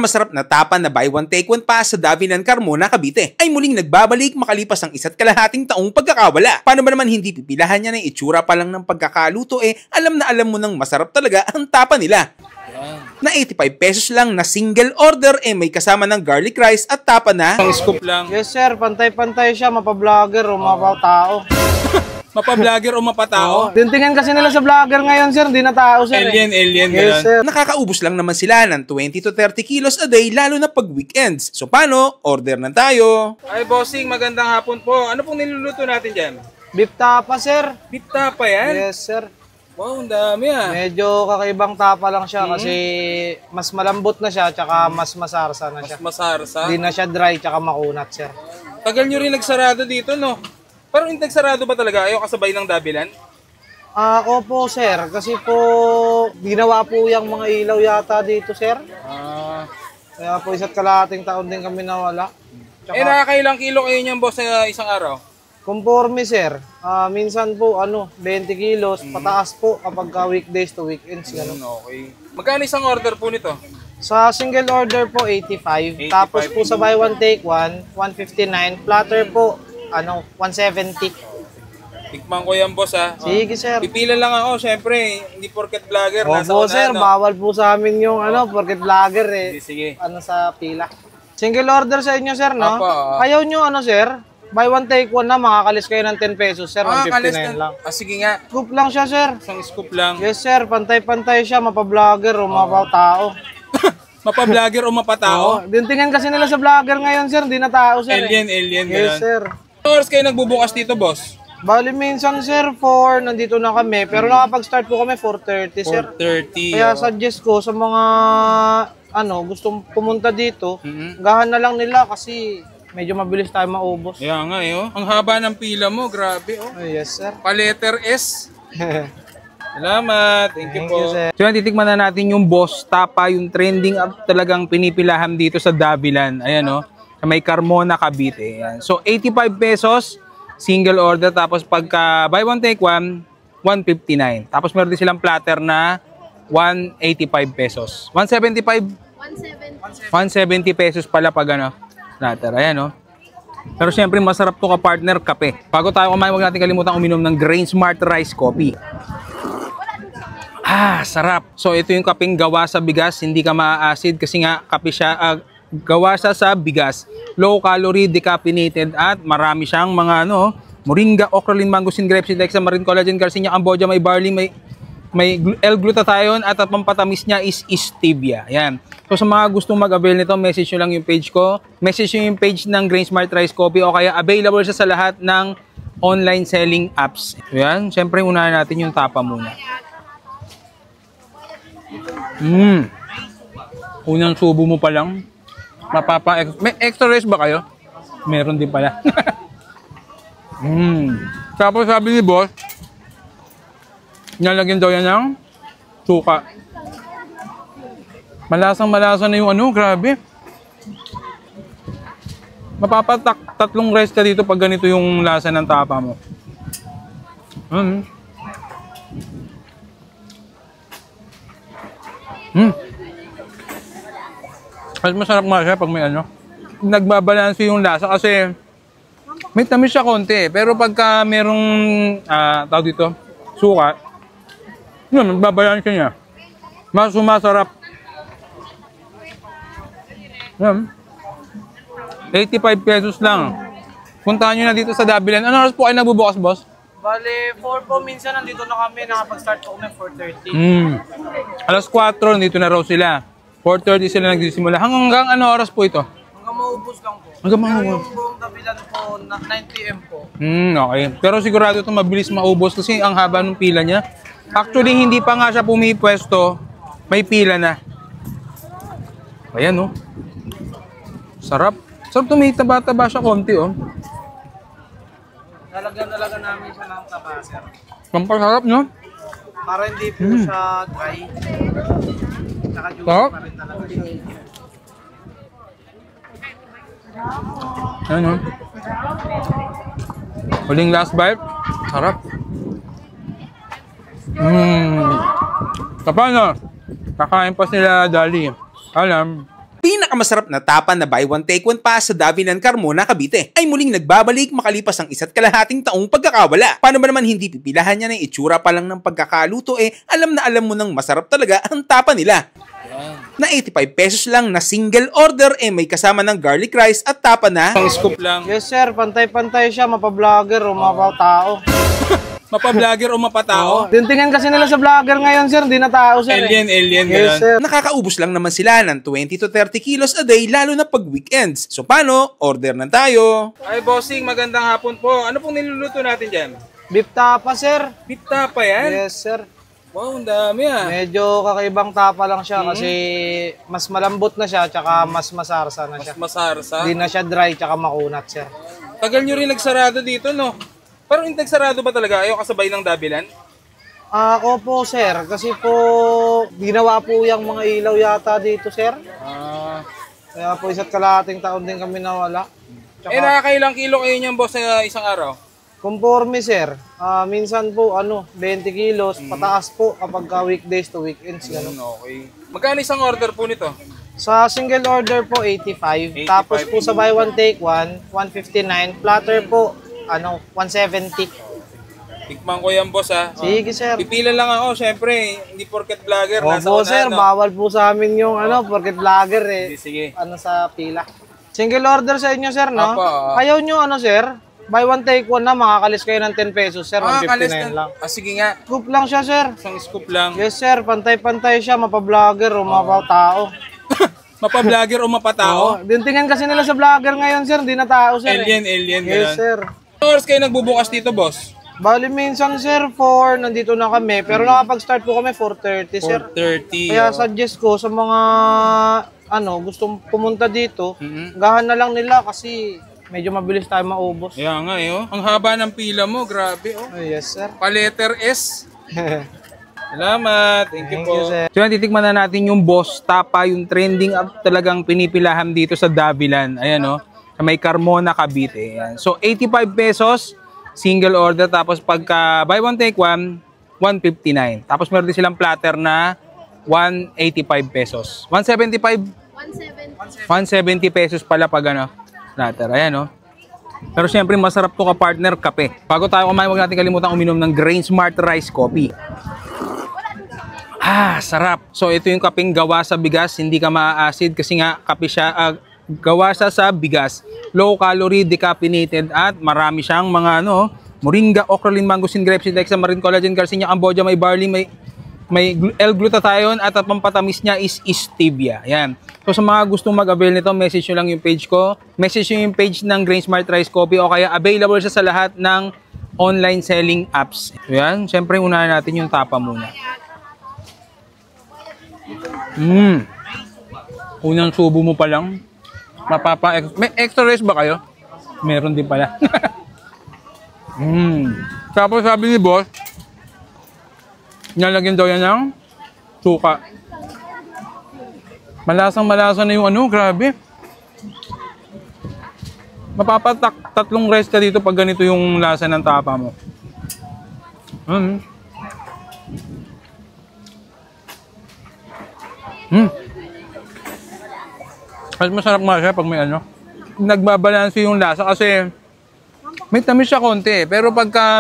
pinakamasarap na tapa na buy one take one pa sa Davilan Carmona, Cavite ay muling nagbabalik makalipas ang 1.5 taong pagkakawala. Paano ba naman hindi pipilahan niya ng itsura pa lang ng pagkakaluto alam na alam mo nang masarap talaga ang tapa nila. Na 85 pesos lang na single order may kasama ng garlic rice at tapa na Isang scoop lang. Yes sir, pantay-pantay siya, mapa-vlogger o mapa-tao. Mapa-vlogger o mapatao? Tingnan kasi nila sa vlogger ngayon sir, hindi na tao sir. Alien, Yes sir. Nakakaubos lang naman sila ng 20 to 30 kilos a day lalo na pag weekends. So paano? Order na tayo. Ay, bossing, magandang hapon po. Ano pong niluluto natin dyan? Beef tapa sir. Beef tapa yan? Yes sir. Wow, ang dami Medyo kakaibang tapa lang siya kasi mas malambot na siya tsaka mas masarsa na siya. Mas masarsa. Hindi na siya dry tsaka makunat sir. Tagal nyo rin nagsarado dito, no? Pero yung nagsarado ba talaga? Ayaw kasabay ng Davilan? Opo sir, kasi po ginawa po yung mga ilaw yata dito sir. Kaya po 1.5 taon din kami nawala. Tsaka, Nakakailang kilo kayo niyan, boss, sa isang araw? conforme sir, minsan po 20 kilos, pataas po kapag weekdays to weekends. Ganun. Okay. Magkano isang order po nito? Sa single order po 85, tapos po sa buy one take one 159, platter po 170. Tikman ko yan, boss, ha? Sige sir. Pipila lang ako, syempre. Hindi porket vlogger. Opo sir, bawal po sa amin yung porket vlogger Sige. sa pila. Single order sa inyo sir, no? Apa. Ayaw nyo sir? Buy one take one na, makakalis kayo ng 10 pesos sir, 159 lang. Sige nga. Scoop lang siya sir. Isang scoop lang. Yes sir, pantay-pantay siya, mapa-vlogger o mapa-tao. Mapa-vlogger o mapatao? Tingnan kasi nila sa vlogger ngayon sir, hindi na tao sir. Alien, Yes ganun. sir. Anong oras kayo nagbubukas dito, boss? Bali minsan sir, 4, nandito na kami. Pero nakapag-start po kami 4:30 sir. 4:30. Kaya suggest ko sa mga gustong pumunta dito, gahan na lang nila kasi medyo mabilis tayo maubos. Kaya nga, Ang haba ng pila mo, grabe, Yes sir. Pa-letter S. Salamat. Thank you po. sir. So, titikman na natin yung boss tapa, yung trending up talagang pinipilahan dito sa Davilan. Ayan, sa may Carmona, Cavite. Ayan. So, 85 pesos, single order. Tapos, pagka buy one, take one, 159. Tapos, meron din silang platter na 185 pesos. 175? 170 pesos pala pag platter. Ayan, Pero syempre, masarap to ka-partner, kape. Bago tayo kumain, huwag natin kalimutan uminom ng Grain Smart Rice Coffee. Sarap. So, ito yung kapeng gawa sa bigas. Hindi ka ma-acid kasi nga kape siya, gawa siya sa bigas. Low calorie, decaffeinated at marami siyang mga moringa, ocrolin, mangosteen, grapeseed, hexamarin, collagen, garcinia, cambodia, may barley, may L-glutathione at ang pampatamis niya is stevia. Yan. So, sa mga gustong mag-avail nito, message nyo lang yung page ko. Message nyo yung page ng Grain Smart Rice Coffee o kaya available siya sa lahat ng online selling apps. Yan. Siyempre, unahan natin yung tapa muna. Unang subo mo pa lang. May extra rice ba kayo? Meron din pala. Tapos sabi ni boss, nalagyan daw yan ng suka. Malasang-malasa na yung grabe. Tatlong rice ka dito pag ganito yung lasa ng tapa mo. Mas masarap nga siya pag may nagbabalanse yung lasa kasi may tamis siya konti. Pero pagka merong tawag dito, suka, nagbabalanse niya. Mas sumasarap. 85 pesos lang. Puntahan nyo na dito sa Davilan. Ano oras po kayo nagbubukas, boss? Bale, 4 po minsan nandito na kami, nakapag-start po kami 4:30. Alas 4, nandito na raw sila. 4:30 sila nagsisimula. Hanggang ano oras po ito? Hanggang maubos lang po. Hanggang Pero maubos. yung buong Davilan po, 9 PM po. Okay. Pero sigurado ito mabilis maubos kasi ang haba ng pila niya. Actually, hindi pa nga siya pumipwesto, may pila na. Ayan, Sarap. Sarap ito, may taba-taba siya konti, Lalagyan namin siya ng taba, sir. Pampasarap, no? Para hindi po siya dry. Tsaka juicy Sarap. pa rin talaga. Ayan, huling last bite. Sarap. Kapano? Kakain pa sila Dali. Alam, Pinakamasarap na tapa na buy one take one pa sa Davinan Carmona, Cavite ay muling nagbabalik makalipas ang 1.5 taong pagkakawala. Paano ba naman hindi pipilahan niya ng itsura pa lang ng pagkakaluto alam na alam mo nang masarap talaga ang tapa nila. Na 85 pesos lang na single order may kasama ng garlic rice at tapa na Pang scoop lang. Yes sir, pantay-pantay siya, mapa-vlogger o mapa-tao. Mapa-vlogger o mapatao? Tintingin kasi nila sa vlogger ngayon sir, di na tao sir. Alien, Yes ganun. sir. nakakaubos lang naman sila ng 20 to 30 kilos a day lalo na pag weekends. So paano? Order na tayo. Ay, bossing, magandang hapon po. Ano pong niluluto natin dyan? Beef tapa sir. Beef tapa yan? Yes sir. Wow, ang dami ah. Medyo kakaibang tapa lang siya kasi mas malambot na siya tsaka mas masarsa na siya. Masarsa. Hindi na siya dry tsaka makunat sir. Tagal nyo rin nagsarado dito, no? Parang yung nagsarado ba talaga? Ayaw kasabay ng Davilan? Ako po sir, kasi po ginawa po yung mga ilaw yata dito sir. Kaya po 1.5 taon din kami nawala. Nakakailang kilo kayo niyan, boss, sa isang araw? Conforme sir, minsan po 20 kilos, pataas po kapag weekdays to weekends. Gano'n. Okay. Magkano isang order po nito? Sa single order po 85, tapos po sa buy one take one 159, platter po 170. Tikman ko yan, boss, ha? Sige sir. Pipila lang ako, syempre. Hindi porket vlogger. Opo sir, bawal po sa amin yung porket vlogger Sige. sa pila. Single order sa inyo sir, no? Apo. Ayaw nyo sir? Buy one take one na, makakalis kayo ng 10 pesos sir, 159 lang. Sige nga. Scoop lang siya sir. Isang scoop lang. Yes sir, pantay-pantay siya, mapa-vlogger o mapa-tao. Mapa-vlogger o mapatao? Dintingin kasi nila sa vlogger ngayon sir, di na tao sir. Alien, Yes ganun. sir. Anong oras kayo nagbubukas dito, boss? Bali minsan sir, 4, nandito na kami. Pero nakapag-start po kami 4:30 sir. 4:30. Kaya suggest ko sa mga gustong pumunta dito, gahan na lang nila kasi medyo mabilis tayo maubos. Kaya nga Ang haba ng pila mo, grabe Yes sir. Pa-letter S. Salamat. Thank you po. sir. So, titikman na natin yung boss tapa, yung trending up talagang pinipilahan dito sa Davilan. Ayan, sa may Carmona, Cavite. Ayan. So, 85 pesos, single order. Tapos, pagka buy one, take one, 159. Tapos, meron din silang platter na 185 pesos. 175? 170 pesos pala pag platter. Ayan, Pero siyempre, masarap to ka-partner, kape. Bago tayo kumain, huwag natin kalimutan uminom ng Grain Smart Rice Coffee. Sarap. So, ito yung kapeng gawa sa bigas. Hindi ka ma-acid kasi nga kape siya. Gawa siya sa bigas. Low calorie, decaffeinated at marami siyang mga moringa, ocrolin, mangosteen, grapes, dexamarin, collagen, calcium, amboja, may barley, may L-glutathione at ang pampatamis niya is stevia. Yan. So sa mga gustong mag-avail nito, message nyo lang yung page ko. Message nyo yung page ng Grain Smart Rice Coffee o kaya available siya sa lahat ng online selling apps. So yan. Siyempre, unahin natin yung tapa muna. Unang subo mo pa lang. May extra rice ba kayo? Meron din pala. Tapos sabi ni boss, nalagyan daw yan ng suka. Malasang-malasa na yung grabe. Tatlong rice ka dito pag ganito yung lasa ng tapa mo. Mas masarap nga siya pag may nagbabalanse yung lasa kasi may tamis siya konti. Pero pagka